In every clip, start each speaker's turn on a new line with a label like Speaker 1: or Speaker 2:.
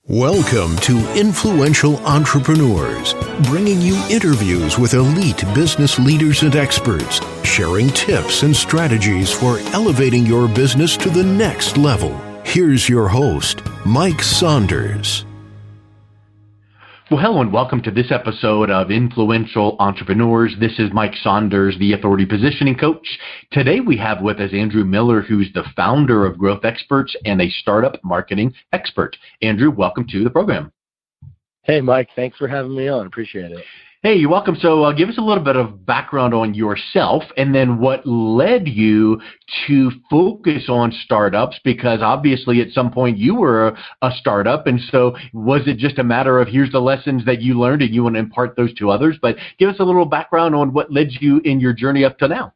Speaker 1: Welcome to Influential Entrepreneurs, bringing you interviews with elite business leaders and experts, sharing tips and strategies for elevating your business to the next level. Here's your host, Mike Saunders.
Speaker 2: Well, hello and welcome to this episode of Influential Entrepreneurs. This is Mike Saunders, the Authority Positioning Coach. Today we have with us Andrew Miller, who's the founder of GrowthExpertz and a startup marketing expert. Andrew, welcome to the program.
Speaker 3: Hey, Mike. Thanks for having me on. Appreciate it.
Speaker 2: Hey, you're welcome. So give us a little bit of background on yourself and then what led you to focus on startups, because obviously at some point you were a startup. And so was it just a matter of here's the lessons that you learned and you want to impart those to others? But give us a little background on what led you in your journey up to now.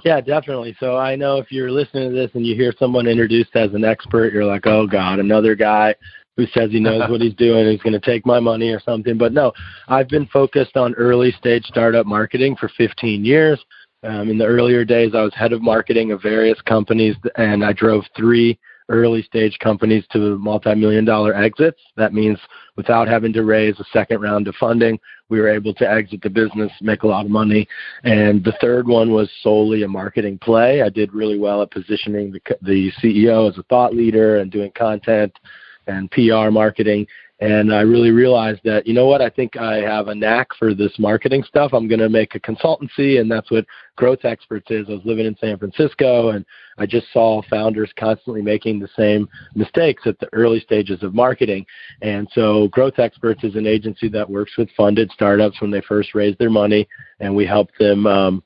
Speaker 3: Yeah, definitely. So I know if you're listening to this and you hear someone introduced as an expert, you're like, oh, God, another guy who says he knows what he's doing, he's going to take my money or something. But no, I've been focused on early stage startup marketing for 15 years. In the earlier days, I was head of marketing of various companies, and I drove 3 early stage companies to multimillion-dollar exits. That means without having to raise a second round of funding, we were able to exit the business, make a lot of money. And the third one was solely a marketing play. I did really well at positioning the CEO as a thought leader and doing content and PR marketing. And I really realized that, you know what, I think I have a knack for this marketing stuff. I'm going to make a consultancy, and that's what GrowthExpertz is. I was living in San Francisco, and I just saw founders constantly making the same mistakes at the early stages of marketing. And so GrowthExpertz is an agency that works with funded startups when they first raise their money, and we help them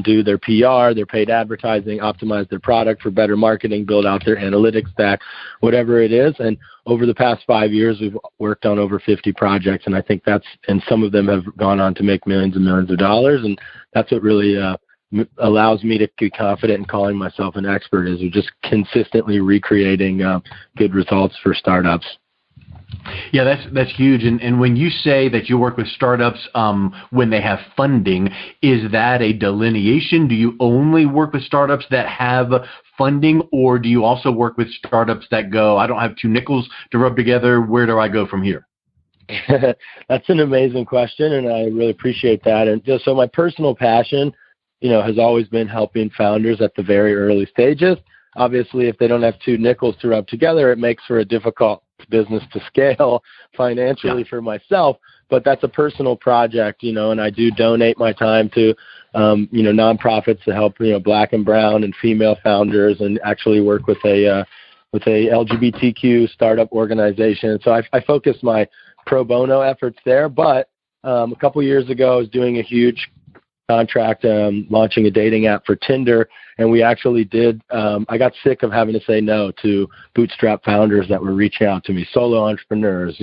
Speaker 3: do their PR, their paid advertising, optimize their product for better marketing, build out their analytics stack, whatever it is. And over the past 5 years, we've worked on over 50 projects. And I think and some of them have gone on to make millions and millions of dollars. And that's what really allows me to be confident in calling myself an expert, is we're just consistently recreating good results for startups.
Speaker 2: Yeah, that's huge. And when you say that you work with startups when they have funding, is that a delineation? Do you only work with startups that have funding, or do you also work with startups that go, I don't have 2 nickels to rub together, where do I go from here?
Speaker 3: That's an amazing question, and I really appreciate that. And so my personal passion, has always been helping founders at the very early stages. Obviously, if they don't have 2 nickels to rub together, it makes for a difficult business to scale financially for myself, but that's a personal project, and I do donate my time to, nonprofits to help, Black and brown and female founders, and actually work with a LGBTQ startup organization. So I focus my pro bono efforts there, but a couple years ago, I was doing a huge contract launching a dating app for Tinder, and we actually did I got sick of having to say no to bootstrap founders that were reaching out to me, solo entrepreneurs,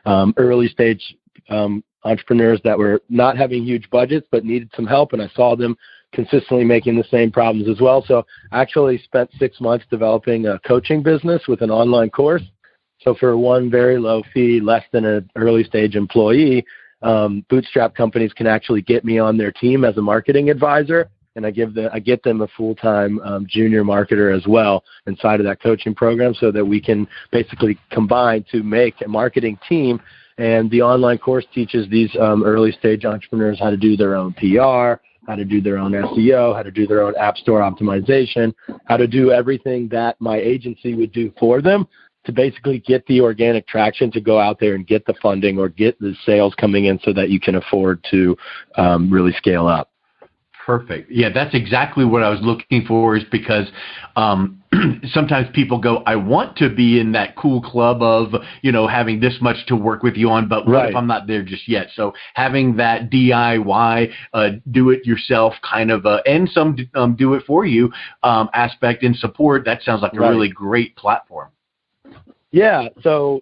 Speaker 3: early stage entrepreneurs that were not having huge budgets but needed some help, and I saw them consistently making the same problems as well. So I actually spent 6 months developing a coaching business with an online course. So for one very low fee, less than an early stage employee, bootstrap companies can actually get me on their team as a marketing advisor, and I get them a full-time junior marketer as well inside of that coaching program, so that we can basically combine to make a marketing team. And the online course teaches these early stage entrepreneurs how to do their own PR, how to do their own SEO, how to do their own app store optimization, how to do everything that my agency would do for them, to basically get the organic traction to go out there and get the funding or get the sales coming in so that you can afford to really scale up.
Speaker 2: Perfect. Yeah, that's exactly what I was looking for, is because sometimes people go, I want to be in that cool club of, having this much to work with you on, but what if I'm not there just yet? So having that DIY, do it yourself kind of, and some do it for you aspect and support, that sounds like a really great platform.
Speaker 3: Yeah, so,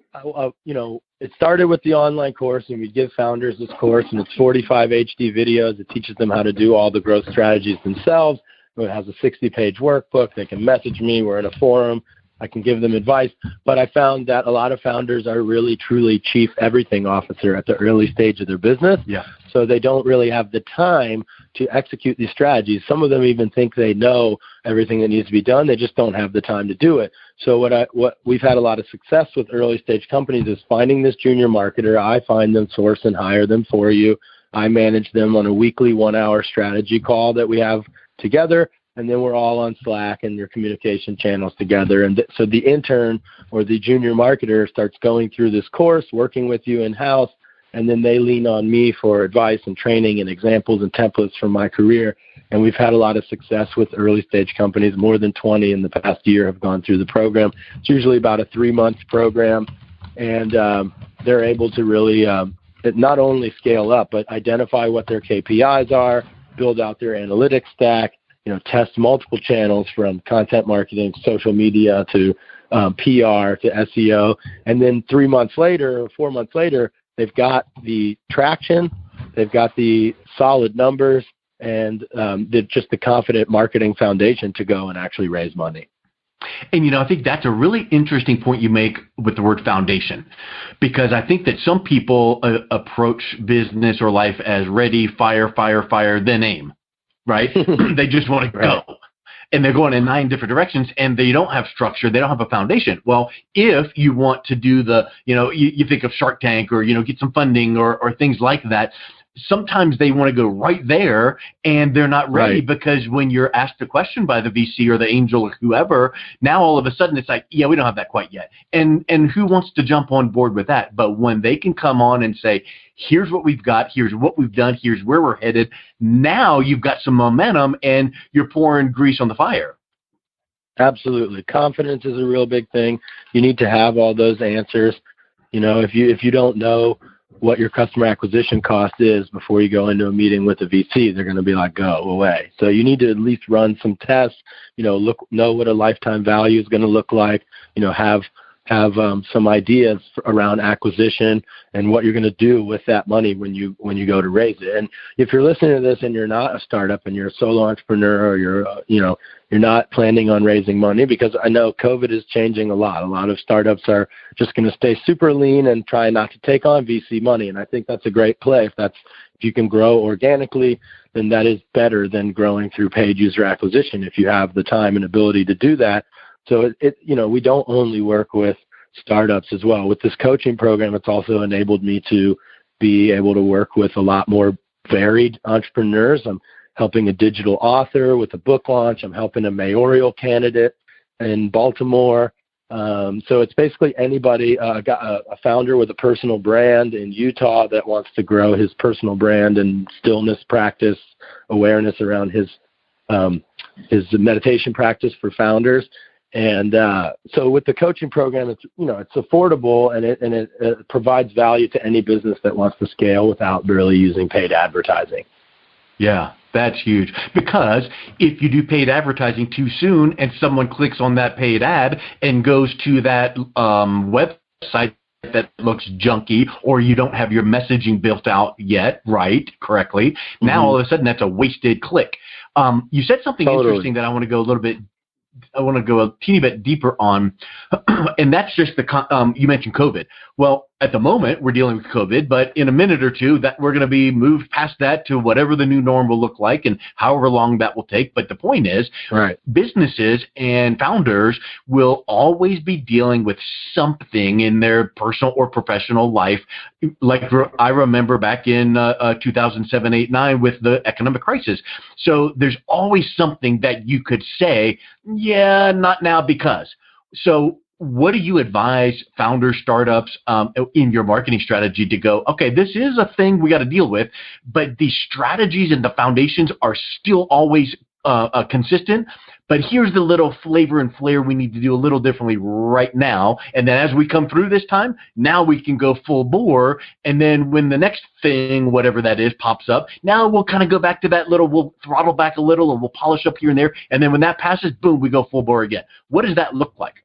Speaker 3: it started with the online course, and we give founders this course, and it's 45 HD videos. It teaches them how to do all the growth strategies themselves. It has a 60-page workbook. They can message me. We're in a forum. I can give them advice. But I found that a lot of founders are really, truly chief everything officer at the early stage of their business. Yeah. So they don't really have the time to execute these strategies. Some of them even think they know everything that needs to be done. They just don't have the time to do it. So what we've had a lot of success with early stage companies is finding this junior marketer. I find them, source and hire them for you. I manage them on a weekly 1-hour strategy call that we have together. And then we're all on Slack and your communication channels together. And so the intern or the junior marketer starts going through this course, working with you in-house, and then they lean on me for advice and training and examples and templates from my career. And we've had a lot of success with early stage companies. More than 20 in the past year have gone through the program. It's usually about a 3-month program, and they're able to really not only scale up, but identify what their KPIs are, build out their analytics stack, test multiple channels from content marketing, social media to PR to SEO. And then 3 months later or 4 months later, they've got the traction, they've got the solid numbers, and just the confident marketing foundation to go and actually raise money.
Speaker 2: And, I think that's a really interesting point you make with the word foundation, because I think that some people approach business or life as ready, fire, then aim, right? They just want to go. And they're going in 9 different directions, and they don't have structure. They don't have a foundation. Well, if you want to do you think of Shark Tank or, get some funding or things like that, sometimes they want to go right there and they're not ready, because when you're asked a question by the VC or the angel or whoever, now all of a sudden it's like, yeah, we don't have that quite yet. And who wants to jump on board with that? But when they can come on and say, here's what we've got, here's what we've done, here's where we're headed, now you've got some momentum and you're pouring grease on the fire.
Speaker 3: Absolutely. Confidence is a real big thing. You need to have all those answers. If you don't know what your customer acquisition cost is before you go into a meeting with a VC, they're going to be like, go away. So you need to at least run some tests, know what a lifetime value is going to look like, have some ideas around acquisition and what you're going to do with that money when you go to raise it. And if you're listening to this and you're not a startup and you're a solo entrepreneur, or you're not planning on raising money, because I know COVID is changing a lot. A lot of startups are just going to stay super lean and try not to take on VC money. And I think that's a great play. If you can grow organically, then that is better than growing through paid user acquisition if you have the time and ability to do that. So we don't only work with startups as well. With this coaching program, it's also enabled me to be able to work with a lot more varied entrepreneurs. I'm helping a digital author with a book launch. I'm helping a mayoral candidate in Baltimore. So it's basically anybody, got a founder with a personal brand in Utah that wants to grow his personal brand and stillness practice, awareness around his meditation practice for founders. And so with the coaching program, it's affordable, and it provides value to any business that wants to scale without really using paid advertising. Yeah,
Speaker 2: that's huge, because if you do paid advertising too soon and someone clicks on that paid ad and goes to that website that looks junky, or you don't have your messaging built out yet correctly, now all of a sudden that's a wasted click. You said something interesting that I want to go a teeny bit deeper on, and that's just you mentioned COVID. Well, at the moment, we're dealing with COVID, but in a minute or two, that we're going to be moved past that to whatever the new norm will look like and however long that will take. But the point is, businesses and founders will always be dealing with something in their personal or professional life. Like I remember back in 2007, 8, 9 with the economic crisis. So there's always something that you could say, yeah, not now because. So what do you advise founders, startups in your marketing strategy to go, okay, this is a thing we got to deal with, but the strategies and the foundations are still always consistent, but here's the little flavor and flair we need to do a little differently right now. And then as we come through this time, now we can go full bore. And then when the next thing, whatever that is, pops up, now we'll kind of go back to that we'll throttle back a little and we'll polish up here and there. And then when that passes, boom, we go full bore again. What does that look like?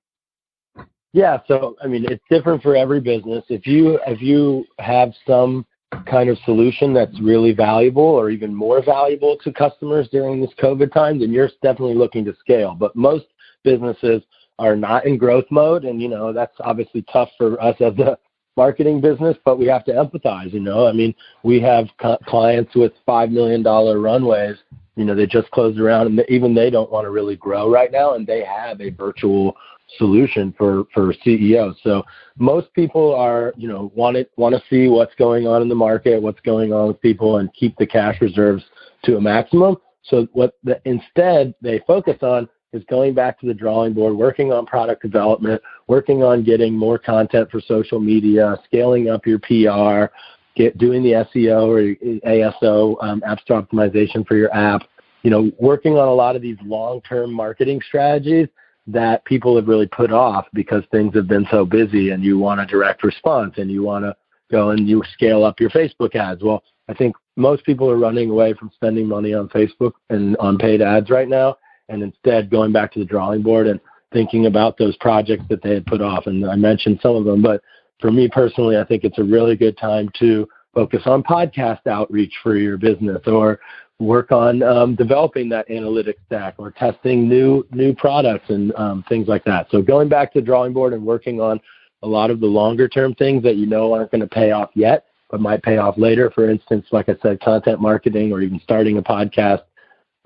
Speaker 3: Yeah, so it's different for every business. If you have some kind of solution that's really valuable or even more valuable to customers during this COVID time, then you're definitely looking to scale. But most businesses are not in growth mode, and that's obviously tough for us as a marketing business, but we have to empathize. We have clients with $5 million runways. They just closed around, and even they don't want to really grow right now, and they have a virtual solution for CEOs. So most people are, want to see what's going on in the market, what's going on with people, and keep the cash reserves to a maximum. So instead they focus on is going back to the drawing board, working on product development, working on getting more content for social media, scaling up your PR, doing the SEO or ASO, app store optimization for your app, working on a lot of these long-term marketing strategies that people have really put off because things have been so busy, and you want a direct response, and you want to go and you scale up your Facebook ads. Well, I think most people are running away from spending money on Facebook and on paid ads right now, and instead going back to the drawing board and thinking about those projects that they had put off. And I mentioned some of them, but for me personally, I think it's a really good time to focus on podcast outreach for your business, or work on developing that analytics stack, or testing new products and things like that. So going back to the drawing board and working on a lot of the longer term things that aren't going to pay off yet, but might pay off later. For instance, like I said, content marketing, or even starting a podcast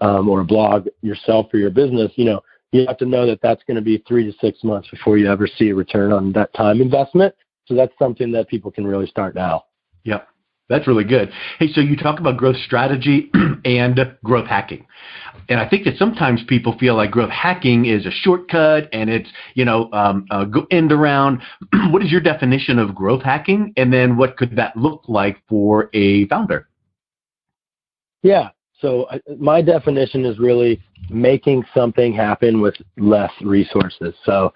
Speaker 3: or a blog yourself for your business. You have to know that that's going to be 3 to 6 months before you ever see a return on that time investment. So that's something that people can really start now.
Speaker 2: Yep. That's really good. Hey, so you talk about growth strategy and growth hacking. And I think that sometimes people feel like growth hacking is a shortcut and it's, go end around. What is your definition of growth hacking? And then what could that look like for a founder?
Speaker 3: Yeah. So my definition is really making something happen with less resources. So,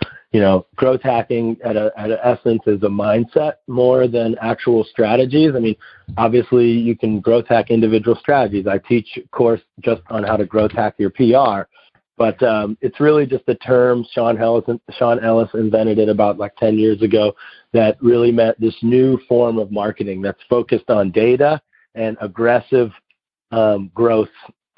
Speaker 3: growth hacking at an essence is a mindset more than actual strategies. I mean, obviously you can growth hack individual strategies. I teach a course just on how to growth hack your PR, but it's really just a term Sean Ellis invented it about 10 years ago that really meant this new form of marketing that's focused on data and aggressive growth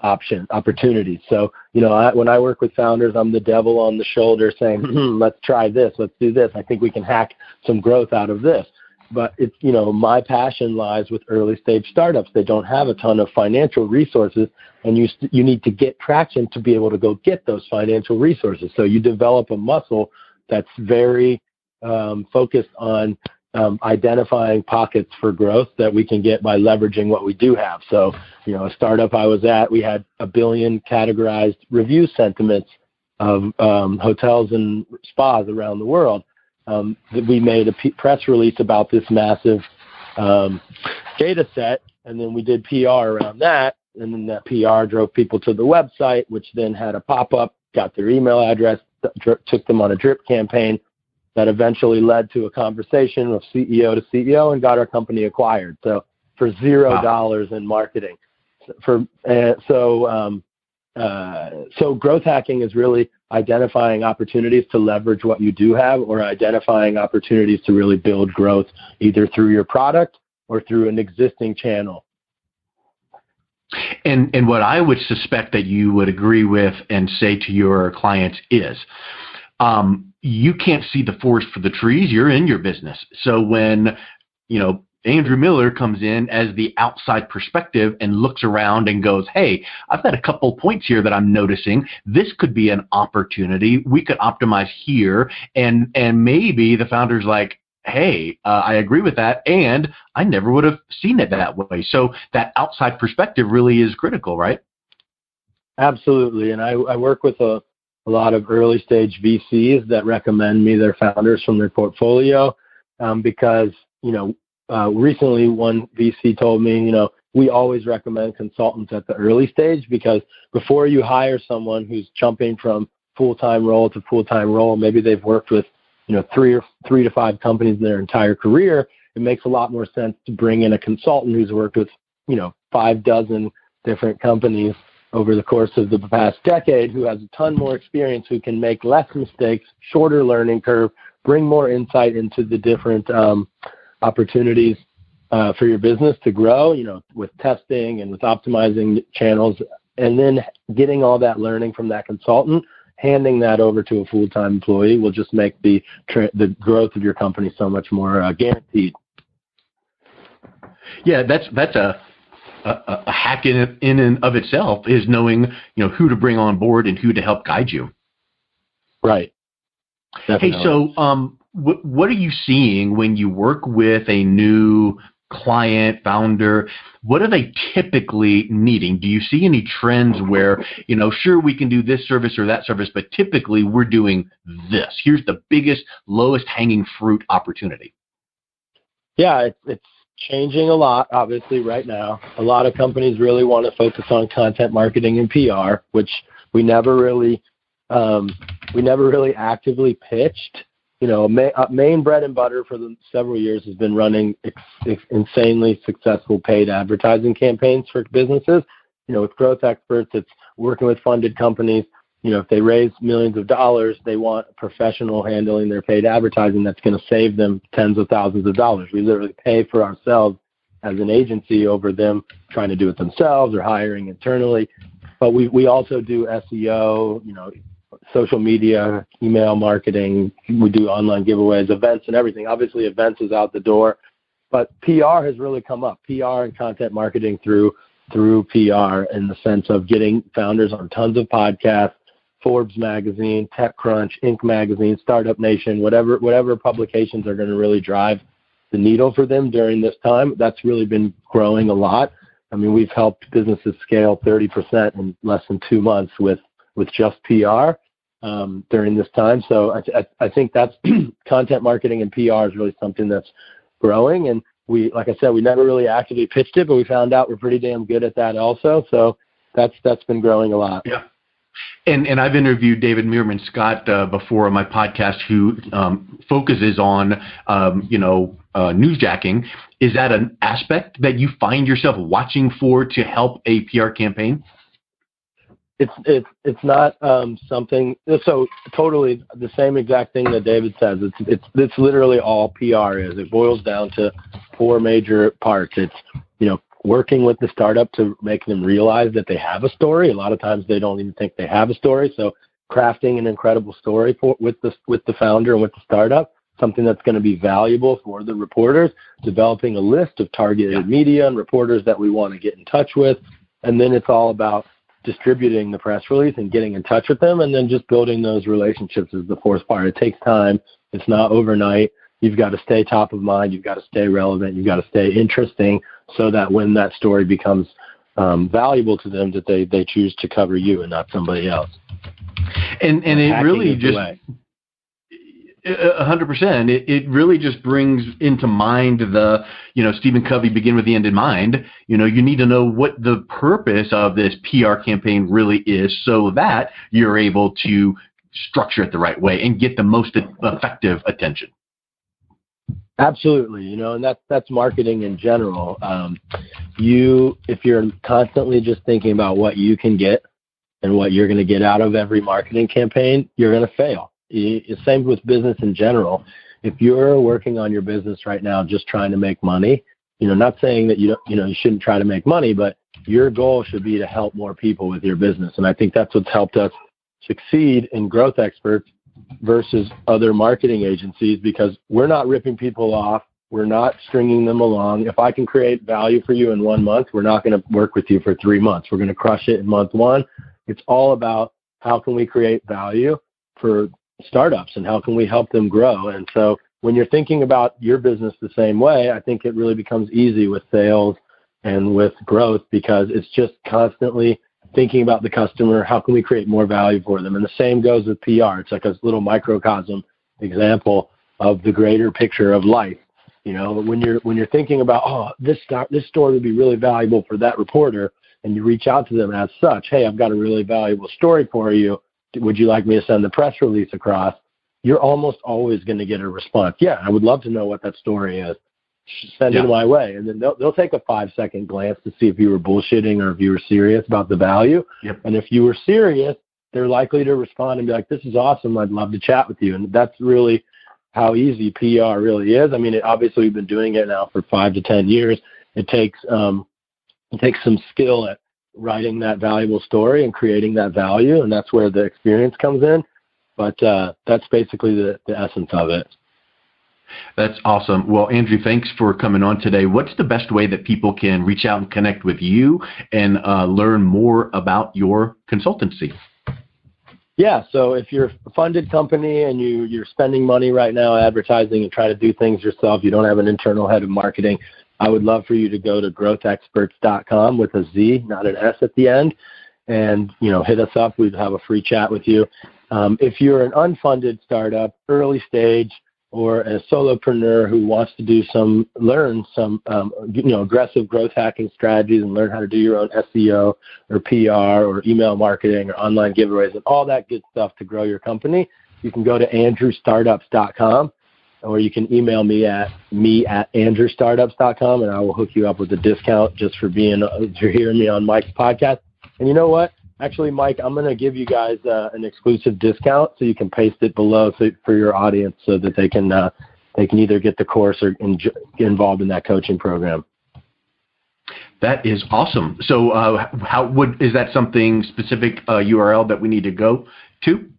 Speaker 3: opportunities. So, when I work with founders, I'm the devil on the shoulder saying, let's try this, let's do this. I think we can hack some growth out of this. But it's, my passion lies with early stage startups. They don't have a ton of financial resources, and you need to get traction to be able to go get those financial resources. So you develop a muscle that's very focused on identifying pockets for growth that we can get by leveraging what we do have. So, a startup I was at, we had 1 billion categorized review sentiments of hotels and spas around the world. We made a press release about this massive data set, and then we did PR around that, and then that PR drove people to the website, which then had a pop-up, got their email address, took them on a drip campaign that eventually led to a conversation of CEO to CEO and got our company acquired. So for $0 in marketing. So growth hacking is really identifying opportunities to leverage what you do have, or identifying opportunities to really build growth either through your product or through an existing channel.
Speaker 2: And what I would suspect that you would agree with and say to your clients is, you can't see the forest for the trees. You're in your business. So when, Andrew Miller comes in as the outside perspective and looks around and goes, hey, I've got a couple points here that I'm noticing. This could be an opportunity. We could optimize here. And maybe the founder's like, hey, I agree with that. And I never would have seen it that way. So that outside perspective really is critical, right?
Speaker 3: Absolutely. And I work with a lot of early stage VCs that recommend me their founders from their portfolio because, recently one VC told me, we always recommend consultants at the early stage because before you hire someone who's jumping from full-time role to full-time role, maybe they've worked with, 3 to 5 companies in their entire career, it makes a lot more sense to bring in a consultant who's worked with, 5 dozen different companies over the course of the past decade, who has a ton more experience, who can make less mistakes, shorter learning curve, bring more insight into the different opportunities for your business to grow, with testing and with optimizing channels, and then getting all that learning from that consultant, handing that over to a full-time employee will just make the growth of your company so much more guaranteed.
Speaker 2: Yeah, that's a hack in and of itself, is knowing who to bring on board and who to help guide you.
Speaker 3: Right. Definitely.
Speaker 2: Hey, so what are you seeing when you work with a new client, founder? What are they typically needing? Do you see any trends where, sure, we can do this service or that service, but typically we're doing this? Here's the biggest, lowest hanging fruit opportunity.
Speaker 3: Yeah, it's changing a lot, obviously, right now. A lot of companies really want to focus on content marketing and PR, which we never really actively pitched. Main bread and butter for the several years has been running insanely successful paid advertising campaigns for businesses. With GrowthExpertz, it's working with funded companies. If they raise millions of dollars, they want a professional handling their paid advertising that's going to save them tens of thousands of dollars. We literally pay for ourselves as an agency over them trying to do it themselves or hiring internally. But we also do SEO, social media, email marketing. We do online giveaways, events, and everything. Obviously, events is out the door, but PR has really come up. PR and content marketing through PR in the sense of getting founders on tons of podcasts, Forbes magazine, TechCrunch, Inc. magazine, StartupNation, whatever publications are going to really drive the needle for them during this time. That's really been growing a lot. I mean, we've helped businesses scale 30% in less than 2 months with just PR during this time. So I think that's content marketing and PR is really something that's growing. And like I said, we never really actively pitched it, but we found out we're pretty damn good at that also. So that's been growing a lot.
Speaker 2: Yeah. And I've interviewed David Meerman Scott before on my podcast, who focuses on newsjacking. Is that an aspect that you find yourself watching for to help a PR campaign?
Speaker 3: It's not something. So totally the same exact thing that David says. It's literally all PR is. It boils down to 4 major parts. It's working with the startup to make them realize that they have a story. A lot of times they don't even think they have a story. So crafting an incredible story with the founder and with the startup, something that's going to be valuable for the reporters, developing a list of targeted media and reporters that we want to get in touch with. And then it's all about distributing the press release and getting in touch with them, and then just building those relationships is the 4th part. It takes time. It's not overnight. You've got to stay top of mind. You've got to stay relevant. You've got to stay interesting so that when that story becomes valuable to them, that they choose to cover you and not somebody else.
Speaker 2: And it really just 100%. It really just brings into mind the, Stephen Covey, begin with the end in mind. You need to know what the purpose of this PR campaign really is so that you're able to structure it the right way and get the most effective attention.
Speaker 3: Absolutely. And that's marketing in general. If you're constantly just thinking about what you can get and what you're going to get out of every marketing campaign, you're going to fail. Same with business in general. If you're working on your business right now just trying to make money, not saying that you shouldn't try to make money, but your goal should be to help more people with your business. And I think that's what's helped us succeed in GrowthExpertz versus other marketing agencies, because we're not ripping people off. We're not stringing them along. If I can create value for you in 1 month, we're not going to work with you for 3 months. We're going to crush it in month 1. It's all about how can we create value for startups and how can we help them grow. And so when you're thinking about your business the same way, I think it really becomes easy with sales and with growth, because it's just constantly thinking about the customer. How can we create more value for them? And the same goes with PR. It's like a little microcosm example of the greater picture of life. When you're thinking about, this story would be really valuable for that reporter, and you reach out to them as such, hey, I've got a really valuable story for you. Would you like me to send the press release across? You're almost always going to get a response. Yeah, I would love to know what that story is. Send it my way. And then they'll take a 5-second glance to see if you were bullshitting or if you were serious about the value.
Speaker 2: Yep.
Speaker 3: And if you were serious, they're likely to respond and be like, this is awesome. I'd love to chat with you. And that's really how easy PR really is. I mean, obviously we've been doing it now for 5 to 10 years. It takes some skill at writing that valuable story and creating that value, and that's where the experience comes in. But that's basically the essence of it.
Speaker 2: That's awesome. Well, Andrew, thanks for coming on today. What's the best way that people can reach out and connect with you and learn more about your consultancy?
Speaker 3: Yeah, so if you're a funded company and you're spending money right now advertising and trying to do things yourself, you don't have an internal head of marketing, I would love for you to go to GrowthExpertz.com with a Z, not an S at the end, and hit us up. We'd have a free chat with you. If you're an unfunded startup, early stage, or a solopreneur who wants to learn some aggressive growth hacking strategies and learn how to do your own SEO or PR or email marketing or online giveaways and all that good stuff to grow your company, you can go to andrewstartups.com, or you can email me at andrewstartups.com, and I will hook you up with a discount just for hearing me on Mike's podcast. And you know what? Actually, Mike, I'm going to give you guys an exclusive discount, so you can paste it below for your audience so that they can either get the course or get involved in that coaching program.
Speaker 2: That is awesome. So is that something specific URL that we need to go to?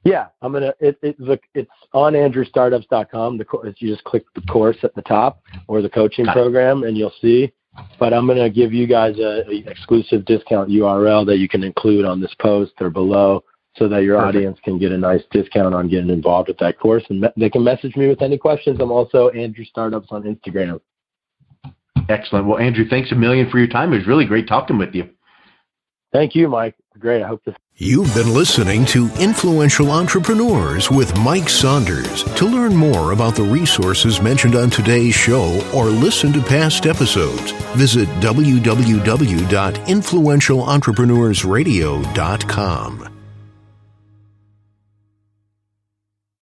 Speaker 2: Yeah,
Speaker 3: it's on andrewstartups.com. You just click the course at the top or the coaching program, and you'll see. But I'm going to give you guys an exclusive discount URL that you can include on this post or below, so that your audience can get a nice discount on getting involved with that course. And they can message me with any questions. I'm also Andrew Startups on Instagram.
Speaker 2: Excellent. Well, Andrew, thanks a million for your time. It was really great talking with you.
Speaker 3: Thank you, Mike. Great. I hope this.
Speaker 1: You've been listening to Influential Entrepreneurs with Mike Saunders. To learn more about the resources mentioned on today's show or listen to past episodes, visit www.influentialentrepreneurssradio.com.